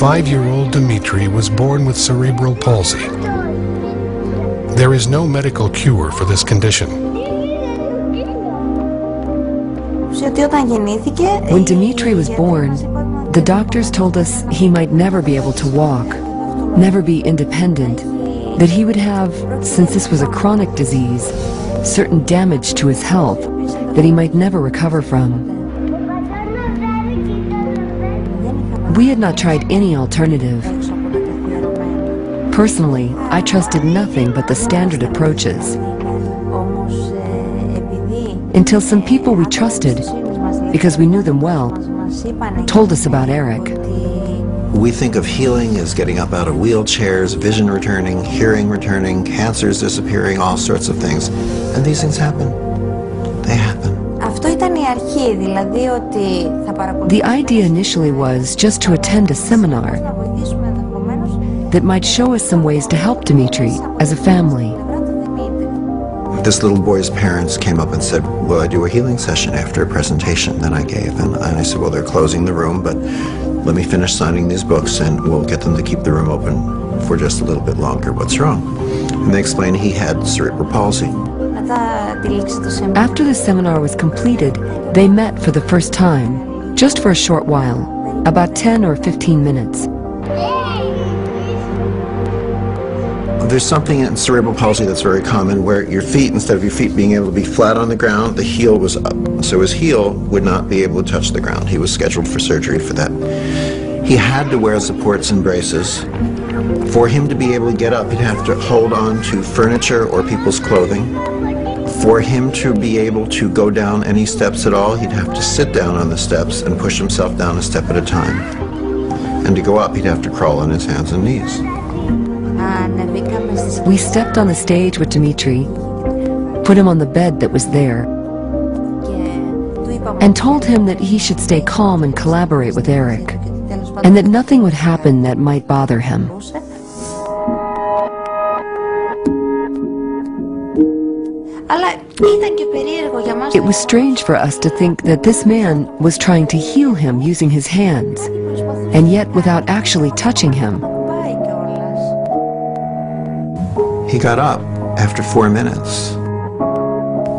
5-year-old Dimitri was born with cerebral palsy. There is no medical cure for this condition. When Dimitri was born, the doctors told us he might never be able to walk, never be independent, that he would have, since this was a chronic disease, certain damage to his health that he might never recover from. We had not tried any alternative. Personally, I trusted nothing but the standard approaches. Until some people we trusted, because we knew them well, told us about Eric. We think of healing as getting up out of wheelchairs, vision returning, hearing returning, cancers disappearing, all sorts of things. And these things happen. They happen. The idea initially was just to attend a seminar that might show us some ways to help Dimitri as a family. This little boy's parents came up and said, "Will I do a healing session after a presentation that I gave?" And I said, "Well, they're closing the room, but let me finish signing these books and we'll get them to keep the room open for just a little bit longer. What's wrong?" And they explained he had cerebral palsy. After the seminar was completed, they met for the first time, just for a short while, about 10 or 15 minutes. There's something in cerebral palsy that's very common where your feet, instead of your feet being able to be flat on the ground, the heel was up. So his heel would not be able to touch the ground. He was scheduled for surgery for that. He had to wear supports and braces. For him to be able to get up, he'd have to hold on to furniture or people's clothing. For him to be able to go down any steps at all, he'd have to sit down on the steps and push himself down a step at a time. And to go up, he'd have to crawl on his hands and knees. We stepped on the stage with Dimitri, put him on the bed that was there, and told him that he should stay calm and collaborate with Eric, and that nothing would happen that might bother him. It was strange for us to think that this man was trying to heal him using his hands, and yet without actually touching him. He got up after 4 minutes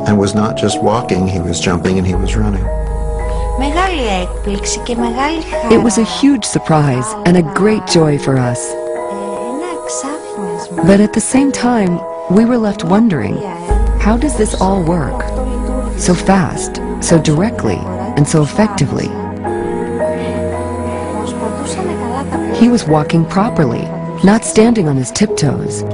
and was not just walking, he was jumping and he was running. It was a huge surprise and a great joy for us. But at the same time, we were left wondering, how does this all work? So fast, so directly, and so effectively. He was walking properly, not standing on his tiptoes,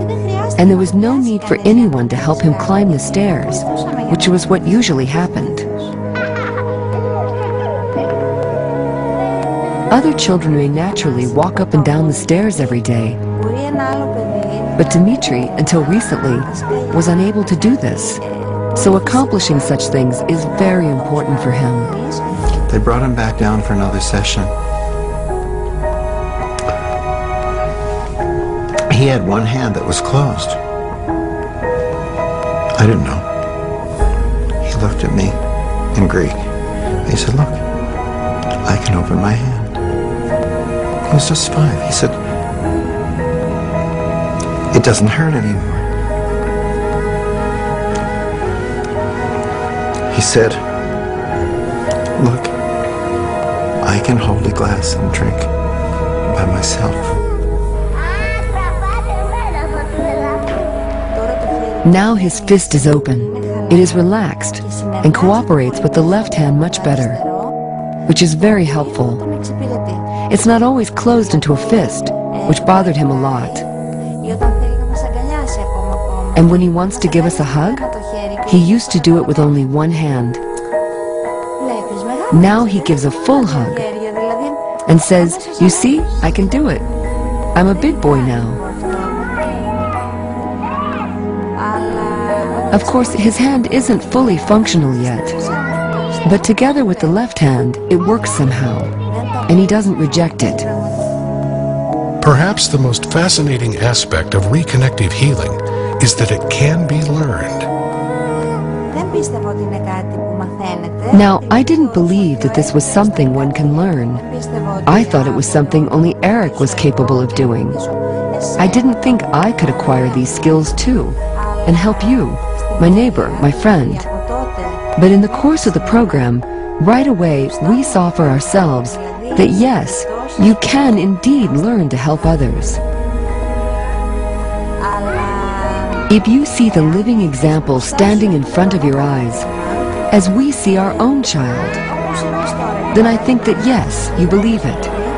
and there was no need for anyone to help him climb the stairs, which was what usually happened. Other children may naturally walk up and down the stairs every day, but Dimitri, until recently, was unable to do this. So accomplishing such things is very important for him. They brought him back down for another session. He had one hand that was closed. I didn't know. He looked at me in Greek. He said, "Look, I can open my hand." He was just 5. He said, "It doesn't hurt anymore." He said, "Look, I can hold a glass and drink by myself." Now his fist is open. It is relaxed and cooperates with the left hand much better, which is very helpful. It's not always closed into a fist, which bothered him a lot. And when he wants to give us a hug, he used to do it with only one hand. Now he gives a full hug and says, "You see, I can do it. I'm a big boy now." Of course, his hand isn't fully functional yet, but together with the left hand, it works somehow, and he doesn't reject it. Perhaps the most fascinating aspect of reconnective healing is that it can be learned. Now, I didn't believe that this was something one can learn. I thought it was something only Eric was capable of doing. I didn't think I could acquire these skills too, and help you, my neighbor, my friend. But in the course of the program, right away we saw for ourselves that yes, you can indeed learn to help others. If you see the living example standing in front of your eyes, as we see our own child, then I think that yes, you believe it.